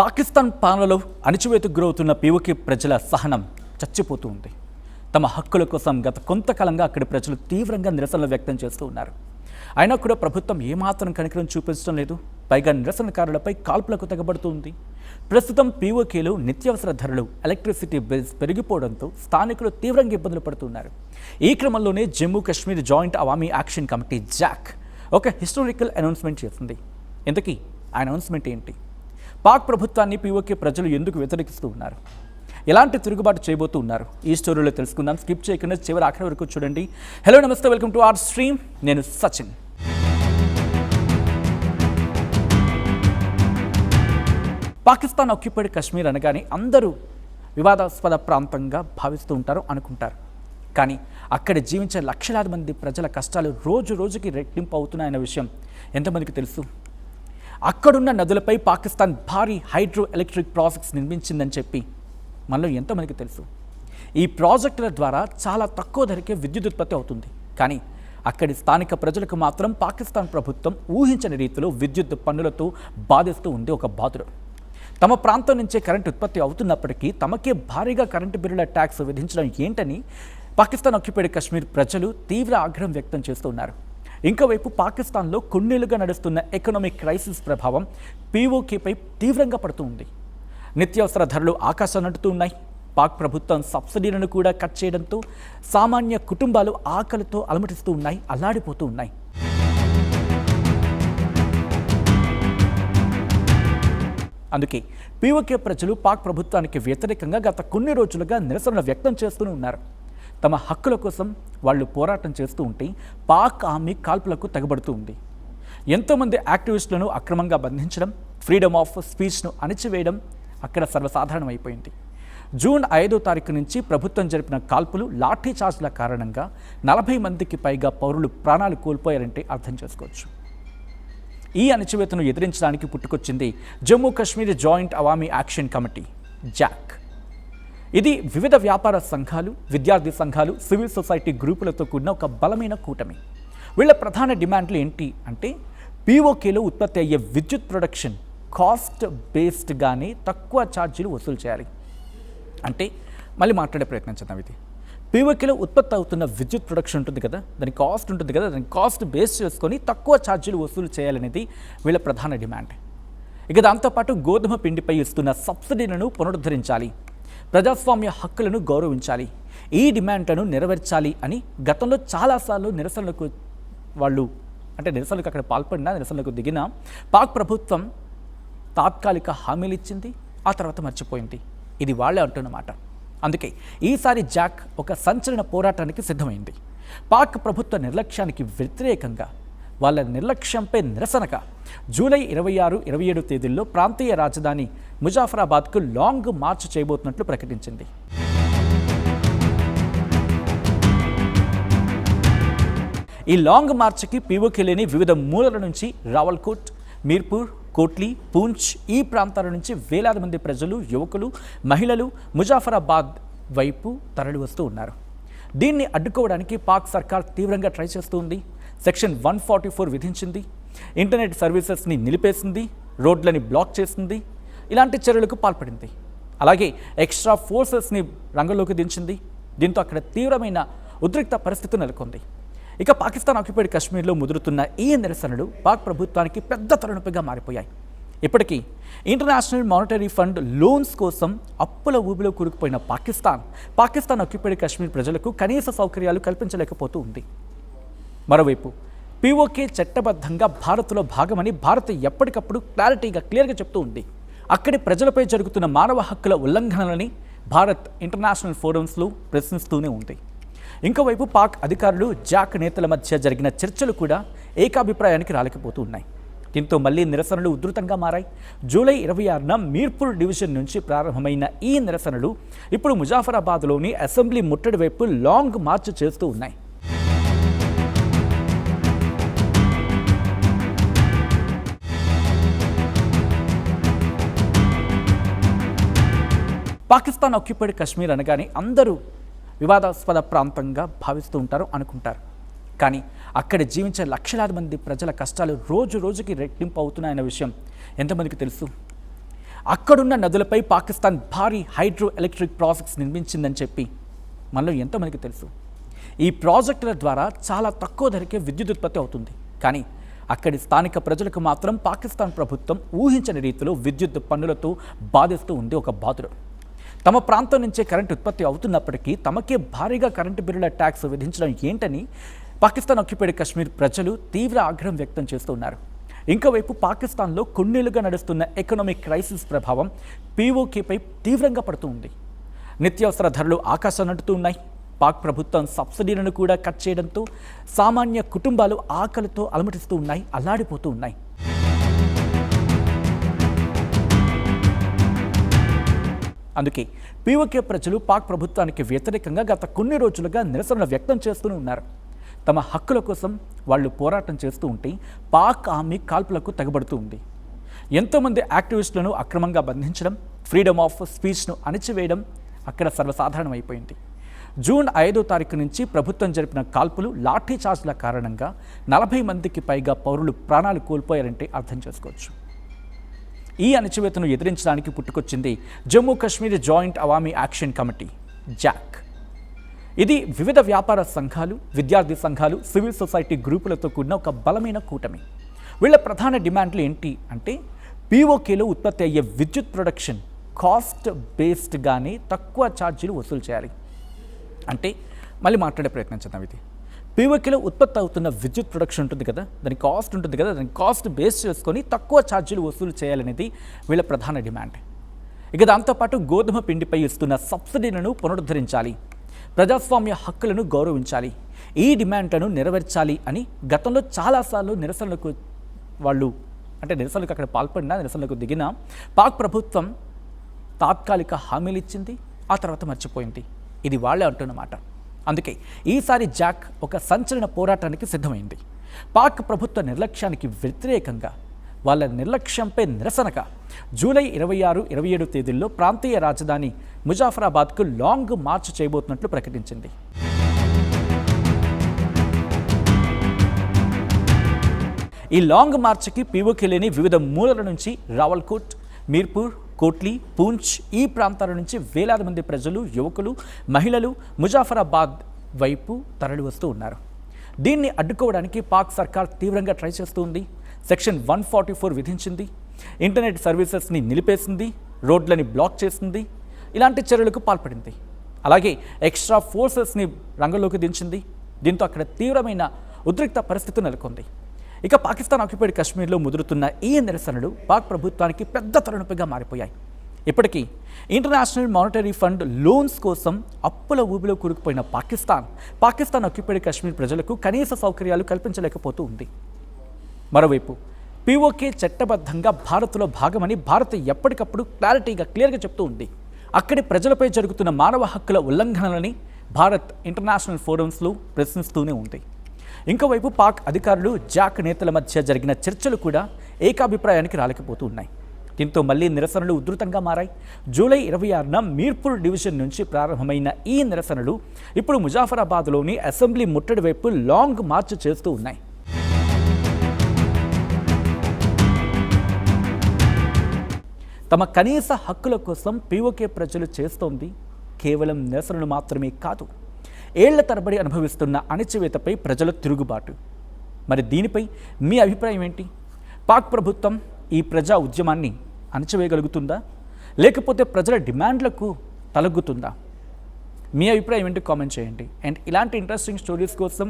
పాకిస్తాన్ పాలనలో అణచివేతకు గురవుతున్న పీఓకే ప్రజల సహనం చచ్చిపోతూ ఉంది. తమ హక్కుల కోసం గత కొంతకాలంగా అక్కడి ప్రజలు తీవ్రంగా నిరసనలు వ్యక్తం చేస్తూ ఉన్నారు. అయినా కూడా ప్రభుత్వం ఏమాత్రం కనికరం చూపించడం లేదు. పైగా నిరసనకారులపై కాల్పులకు తెగబడుతుంది. ప్రస్తుతం పీఓకేలో నిత్యావసర ధరలు, ఎలక్ట్రిసిటీ బిల్స్ పెరిగిపోవడంతో స్థానికులు తీవ్రంగా ఇబ్బందులు పడుతున్నారు. ఈ క్రమంలోనే Jammu Kashmir joint Awami action committee Jack ఒక హిస్టారికల్ అనౌన్స్మెంట్ చేసింది. ఇంతకీ ఆ అనౌన్స్మెంట్ ఏంటి? పాక్ ప్రభుత్వాన్ని పీఓకే ప్రజలు ఎందుకు వ్యతిరేకిస్తూ ఉన్నారు? ఎలాంటి తిరుగుబాటు చేయబోతూ ఉన్నారు? ఈ స్టోరీలో తెలుసుకుందాం. స్కిప్ చేయకుండా చివరి ఆఖరి వరకు చూడండి. హలో, నమస్తే, వెల్కమ్ టు అవర్ స్ట్రీమ్. నేను సచిన్. పాకిస్తాన్ ఆక్యుపైడ్ కాశ్మీర్ అనగానే అందరూ వివాదాస్పద ప్రాంతంగా భావిస్తూ ఉంటారు, అనుకుంటారు. కానీ అక్కడ జీవించే లక్షలాది మంది ప్రజల కష్టాలు రోజు రోజుకి రెట్టింపు అవుతున్నాయన్న విషయం ఎంతమందికి తెలుసు? అక్కడున్న నదులపై పాకిస్తాన్ భారీ హైడ్రో ఎలక్ట్రిక్ ప్రాజెక్ట్స్ నిర్మించిందని చెప్పి మనలో ఎంతమందికి తెలుసు? ఈ ప్రాజెక్టుల ద్వారా చాలా తక్కువ ధరకే విద్యుత్ ఉత్పత్తి అవుతుంది. కానీ అక్కడి స్థానిక ప్రజలకు మాత్రం పాకిస్తాన్ ప్రభుత్వం ఊహించని రీతిలో విద్యుత్ పన్నులతో బాధిస్తూ ఉంది. ఒక బాధుడు తమ ప్రాంతం నుంచే కరెంటు ఉత్పత్తి అవుతున్నప్పటికీ తమకే భారీగా కరెంటు బిల్లుల ట్యాక్స్ విధించడం ఏంటని పాకిస్తాన్ ఆక్యుపైడ్ కాశ్మీర్ ప్రజలు తీవ్ర ఆగ్రహం వ్యక్తం చేస్తున్నారు. ఇంకోవైపు పాకిస్తాన్లో కొన్నేళ్లుగా నడుస్తున్న ఎకనామిక్ క్రైసిస్ ప్రభావం పీఓకేపై తీవ్రంగా పడుతూ ఉంది. నిత్యావసర ధరలు ఆకాశాన్ని అంటుతూ ఉన్నాయి. పాక్ ప్రభుత్వం సబ్సిడీలను కూడా కట్ చేయడంతో సామాన్య కుటుంబాలు ఆకలితో అలమటిస్తూ ఉన్నాయి, అల్లాడిపోతూ ఉన్నాయి. అందుకే పీఓకే ప్రజలు పాక్ ప్రభుత్వానికి వ్యతిరేకంగా గత కొన్ని రోజులుగా నిరసనలు వ్యక్తం చేస్తూనే ఉన్నారు. తమ హక్కుల కోసం వాళ్ళు పోరాటం చేస్తూ ఉంటే పాక్ ఆర్మీ కాల్పులకు తెగబడుతూ ఉంది. ఎంతోమంది యాక్టివిస్టులను అక్రమంగా బంధించడం, ఫ్రీడమ్ ఆఫ్ స్పీచ్ను అణిచివేయడం అక్కడ సర్వసాధారణం అయిపోయింది. జూన్ 5వ తారీఖు నుంచి ప్రభుత్వం జరిపిన కాల్పులు, లాఠీ చార్జ్ల కారణంగా 40 మందికి పైగా పౌరులు ప్రాణాలు కోల్పోయారంటే అర్థం చేసుకోవచ్చు. ఈ అణచివేతను ఎదిరించడానికి పుట్టుకొచ్చింది Jammu Kashmir joint Awami action committee JAC. ఇది వివిధ వ్యాపార సంఘాలు, విద్యార్థి సంఘాలు, సివిల్ సొసైటీ గ్రూపులతో కూడిన ఒక బలమైన కూటమి. వీళ్ళ ప్రధాన డిమాండ్లు ఏంటి అంటే పీఓకేలో ఉత్పత్తి అయ్యే విద్యుత్ ప్రొడక్షన్ కాస్ట్ బేస్డ్గానే తక్కువ ఛార్జీలు వసూలు చేయాలి. అంటే మళ్ళీ మాట్లాడే ప్రయత్నం చేద్దాం. ఇది పీఓకేలో ఉత్పత్తి అవుతున్న విద్యుత్ ప్రొడక్షన్ ఉంటుంది కదా, దాని కాస్ట్ ఉంటుంది కదా, దాని కాస్ట్ బేస్ చేసుకొని తక్కువ ఛార్జీలు వసూలు చేయాలనేది వీళ్ళ ప్రధాన డిమాండ్. ఇక దాంతోపాటు గోధుమ పిండిపై ఇస్తున్న సబ్సిడీలను పునరుద్ధరించాలి, ప్రజాస్వామ్య హక్కులను గౌరవించాలి, ఈ డిమాండ్లను నెరవేర్చాలి అని గతంలో చాలాసార్లు నిరసనలకు అక్కడ పాల్పడినా, నిరసనలకు దిగిన పాక్ ప్రభుత్వం తాత్కాలిక హామీలు ఇచ్చింది, ఆ తర్వాత మర్చిపోయింది. ఇది వాళ్ళే అంటున్నమాట. అందుకే ఈసారి జాక్ ఒక సంచలన పోరాటానికి సిద్ధమైంది. పాక్ ప్రభుత్వ నిర్లక్ష్యానికి వ్యతిరేకంగా, వాళ్ళ నిర్లక్ష్యంపై నిరసనగా జూలై 26, 27 తేదీల్లో ప్రాంతీయ రాజధాని ముజాఫరాబాద్కు లాంగ్ మార్చ్ చేయబోతున్నట్లు ప్రకటించింది. ఈ లాంగ్ మార్చ్కి పీఓకేలోని వివిధ మూలల నుంచి రావల్కోట్, మీర్పూర్, కోట్లీ, పూంచ్ ఈ ప్రాంతాల నుంచి వేలాది మంది ప్రజలు, యువకులు, మహిళలు ముజాఫరాబాద్ వైపు తరలి వస్తూ ఉన్నారు. దీన్ని అడ్డుకోవడానికి పాక్ సర్కార్ తీవ్రంగా ట్రై చేస్తుంది. సెక్షన్ 144 విధించింది, ఇంటర్నెట్ సర్వీసెస్ని నిలిపేసింది, రోడ్లని బ్లాక్ చేసింది, ఇలాంటి చర్యలకు పాల్పడింది. అలాగే ఎక్స్ట్రా ఫోర్సెస్ని రంగంలోకి దించింది. దీంతో అక్కడ తీవ్రమైన ఉద్రిక్త పరిస్థితి నెలకొంది. ఇక పాకిస్తాన్ ఆక్యుపైడ్ కాశ్మీర్లో ముదురుతున్న ఈ నిరసనలు పాక్ ప్రభుత్వానికి పెద్ద తలనొప్పిగా మారిపోయాయి. ఇప్పటికీ ఇంటర్నేషనల్ మానిటరీ ఫండ్ లోన్స్ కోసం అప్పుల ఊబిలో కూరుకుపోయిన పాకిస్తాన్ ఆక్యుపైడ్ కాశ్మీర్ ప్రజలకు కనీస సౌకర్యాలు కల్పించలేకపోతూ ఉంది. మరోవైపు పీఓకే చట్టబద్ధంగా భారత్లో భాగమని భారత్ ఎప్పటికప్పుడు క్లియర్గా చెప్తూ ఉంది. అక్కడి ప్రజలపై జరుగుతున్న మానవ హక్కుల ఉల్లంఘనలని భారత్ ఇంటర్నేషనల్ ఫోరమ్స్లో ప్రశ్నిస్తూనే ఉంది. ఇంకోవైపు పాక్ అధికారులు, జాక్ నేతల మధ్య జరిగిన చర్చలు కూడా ఏకాభిప్రాయానికి రాలేకపోతూ ఉన్నాయి. దీంతో మళ్లీ నిరసనలు ఉధృతంగా మారాయి. జూలై 26న మీర్పూర్ డివిజన్ నుంచి ప్రారంభమైన ఈ నిరసనలు ఇప్పుడు ముజాఫరాబాద్లోని అసెంబ్లీ ముట్టడి వైపు లాంగ్ మార్చ్ చేస్తూ ఉన్నాయి. పాకిస్తాన్ ఆక్యుపైడ్ కాశ్మీర్ అనగానే అందరూ వివాదాస్పద ప్రాంతంగా భావిస్తూ ఉంటారు, అనుకుంటారు. కానీ అక్కడ జీవించే లక్షలాది మంది ప్రజల కష్టాలు రోజు రోజుకి రెట్టింపు అవుతున్నాయన్న విషయం ఎంతమందికి తెలుసు? అక్కడున్న నదులపై పాకిస్తాన్ భారీ హైడ్రో ఎలక్ట్రిక్ ప్రాజెక్ట్స్ నిర్మించిందని చెప్పి మనలో ఎంతమందికి తెలుసు? ఈ ప్రాజెక్టుల ద్వారా చాలా తక్కువ ధరకే విద్యుత్ ఉత్పత్తి అవుతుంది. కానీ అక్కడి స్థానిక ప్రజలకు మాత్రం పాకిస్తాన్ ప్రభుత్వం ఊహించని రీతిలో విద్యుత్ పన్నులతో బాధిస్తూ ఉంది ఒక బాధుడు. తమ ప్రాంతం నుంచే కరెంటు ఉత్పత్తి అవుతున్నప్పటికీ తమకే భారీగా కరెంటు బిల్లుల ట్యాక్స్ విధించడం ఏంటని పాకిస్తాన్ ఆక్యుపైడ్ కశ్మీర్ ప్రజలు తీవ్ర ఆగ్రహం వ్యక్తం చేస్తున్నారు. ఇంకోవైపు పాకిస్తాన్లో కొన్నేళ్లుగా నడుస్తున్న ఎకనామిక్ క్రైసిస్ ప్రభావం పీఓకేపై తీవ్రంగా పడుతూ ఉంది. నిత్యావసర ధరలు ఆకాశాన్నంటుతూ ఉన్నాయి. పాక్ ప్రభుత్వం సబ్సిడీలను కూడా కట్ చేయడంతో సామాన్య కుటుంబాలు ఆకలితో అలమటిస్తూ ఉన్నాయి, అల్లాడిపోతూ ఉన్నాయి. అందుకే పీఓకే ప్రజలు పాక్ ప్రభుత్వానికి వ్యతిరేకంగా గత కొన్ని రోజులుగా నిరసనలు వ్యక్తం చేస్తూనే ఉన్నారు. తమ హక్కుల కోసం వాళ్ళు పోరాటం చేస్తూ ఉంటే పాక్ ఆర్మీ కాల్పులకు తెగబడుతూ ఉంది. ఎంతోమంది యాక్టివిస్టులను అక్రమంగా బంధించడం, ఫ్రీడమ్ ఆఫ్ స్పీచ్ను అణిచివేయడం అక్కడ సర్వసాధారణమైపోయింది. జూన్ 5వ తారీఖు నుంచి ప్రభుత్వం జరిపిన కాల్పులు, లాఠీ చార్జ్ల కారణంగా 40 మందికి పైగా పౌరులు ప్రాణాలు కోల్పోయారంటే అర్థం చేసుకోవచ్చు. ఈ అణచివేతను ఎదిరించడానికి పుట్టుకొచ్చింది Jammu Kashmir joint Awami action committee JAC. ఇది వివిధ వ్యాపార సంఘాలు, విద్యార్థి సంఘాలు, సివిల్ సొసైటీ గ్రూపులతో కూడిన ఒక బలమైన కూటమి. వీళ్ళ ప్రధాన డిమాండ్లు ఏంటి అంటే పీఓకేలో ఉత్పత్తి అయ్యే విద్యుత్ ప్రొడక్షన్ కాస్ట్ బేస్డ్గానే తక్కువ ఛార్జీలు వసూలు చేయాలి. అంటే మళ్ళీ మాట్లాడే ప్రయత్నం చేద్దాం. ఇది పీఓకేలో ఉత్పత్తి అవుతున్న విద్యుత్ ప్రొడక్షన్ ఉంటుంది కదా, దాని కాస్ట్ ఉంటుంది కదా, దాని కాస్ట్ బేస్ చేసుకొని తక్కువ ఛార్జీలు వసూలు చేయాలనేది వీళ్ళ ప్రధాన డిమాండ్. ఇక దాంతోపాటు గోధుమ పిండిపై ఇస్తున్న సబ్సిడీలను పునరుద్ధరించాలి, ప్రజాస్వామ్య హక్కులను గౌరవించాలి, ఈ డిమాండ్లను నెరవేర్చాలి అని గతంలో చాలాసార్లు నిరసనలకు అక్కడ పాల్పడిన, నిరసనలకు దిగిన పాక్ ప్రభుత్వం తాత్కాలిక హామీలు ఇచ్చింది, ఆ తర్వాత మర్చిపోయింది. ఇది వాళ్ళే అంటున్నమాట. అందుకే ఈసారి జాక్ ఒక సంచలన పోరాటానికి సిద్ధమైంది. పాక్ ప్రభుత్వ నిర్లక్ష్యానికి వ్యతిరేకంగా, వాళ్ళ నిర్లక్ష్యంపై నిరసనగా జూలై 26, 27 తేదీల్లో ప్రాంతీయ రాజధాని ముజాఫరాబాద్కు లాంగ్ మార్చ్ చేయబోతున్నట్లు ప్రకటించింది. ఈ లాంగ్ మార్చ్కి పీఓకే లేని వివిధ మూలల నుంచి రావల్కోట్, మీర్పూర్, కోట్లీ, పూంచ్ ఈ ప్రాంతాల నుంచి వేలాది మంది ప్రజలు, యువకులు, మహిళలు ముజాఫరాబాద్ వైపు తరలి వస్తూ ఉన్నారు. దీన్ని అడ్డుకోవడానికి పాక్ సర్కార్ తీవ్రంగా ట్రై చేస్తూ ఉంది. సెక్షన్ 144 విధించింది, ఇంటర్నెట్ సర్వీసెస్ని నిలిపేసింది, రోడ్లని బ్లాక్ చేసింది, ఇలాంటి చర్యలకు పాల్పడింది. అలాగే ఎక్స్ట్రా ఫోర్సెస్ని రంగంలోకి దించింది. దీంతో అక్కడ తీవ్రమైన ఉద్రిక్త పరిస్థితి నెలకొంది. ఇక పాకిస్తాన్ ఆక్యుపైడ్ కశ్మీర్లో ముదురుతున్న ఈ నిరసనలు పాక్ ప్రభుత్వానికి పెద్ద తలనొప్పిగా మారిపోయాయి. ఇప్పటికీ ఇంటర్నేషనల్ మానిటరీ ఫండ్ లోన్స్ కోసం అప్పుల ఊబిలో కూరుకుపోయిన పాకిస్తాన్ ఆక్యుపైడ్ కశ్మీర్ ప్రజలకు కనీస సౌకర్యాలు కల్పించలేకపోతూ ఉంది. మరోవైపు పీఓకే చట్టబద్ధంగా భారత్లో భాగమని భారత్ ఎప్పటికప్పుడు క్లియర్గా చెప్తూ ఉంది. అక్కడి ప్రజలపై జరుగుతున్న మానవ హక్కుల ఉల్లంఘనలని భారత్ ఇంటర్నేషనల్ ఫోరమ్స్లో ప్రశ్నిస్తూనే ఉంది. ఇంకోవైపు పాక్ అధికారులు, జాక్ నేతల మధ్య జరిగిన చర్చలు కూడా ఏకాభిప్రాయానికి రాలేకపోతూ ఉన్నాయి. దీంతో మళ్లీ నిరసనలు ఉధృతంగా మారాయి. జూలై 26న మీర్పూర్ డివిజన్ నుంచి ప్రారంభమైన ఈ నిరసనలు ఇప్పుడు ముజాఫరాబాద్లోని అసెంబ్లీ ముట్టడి వైపు లాంగ్ మార్చ్ చేస్తూ ఉన్నాయి. తమ కనీస హక్కుల కోసం పీఓకే ప్రజలు చేస్తోంది కేవలం నిరసనలు మాత్రమే కాదు, ఏళ్ల తరబడి అనుభవిస్తున్న అణచివేతపై ప్రజల తిరుగుబాటు. మరి దీనిపై మీ అభిప్రాయం ఏంటి? పాక్ ప్రభుత్వం ఈ ప్రజా ఉద్యమాన్ని అణచివేయగలుగుతుందా, లేకపోతే ప్రజల డిమాండ్లకు తలగ్గుతుందా? మీ అభిప్రాయం ఏంటి కామెంట్ చేయండి. అండ్ ఇలాంటి ఇంట్రెస్టింగ్ స్టోరీస్ కోసం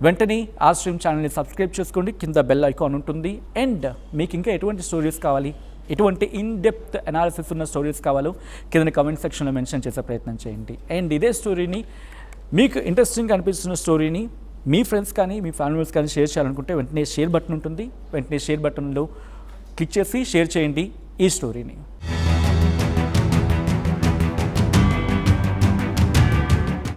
వెంటనే ఆ స్ట్రీమ్ ఛానల్ని సబ్స్క్రైబ్ చేసుకోండి, కింద బెల్ ఐకాన్ ఉంటుంది. అండ్ మీకు ఇంకా ఎటువంటి స్టోరీస్ కావాలి, ఎటువంటి ఇన్డెప్త్ అనాలిసిస్ ఉన్న స్టోరీస్ కావాలో కింద కామెంట్ సెక్షన్లో మెన్షన్ చేసే ప్రయత్నం చేయండి. అండ్ ఇదే స్టోరీని, మీకు ఇంట్రెస్టింగ్ అనిపిస్తున్న స్టోరీని మీ ఫ్రెండ్స్ కానీ మీ ఫ్యామిలీస్ కానీ షేర్ చేయాలనుకుంటే వెంటనే షేర్ బటన్ ఉంటుంది, వెంటనే షేర్ బటన్లో క్లిక్ చేసి షేర్ చేయండి ఈ స్టోరీని.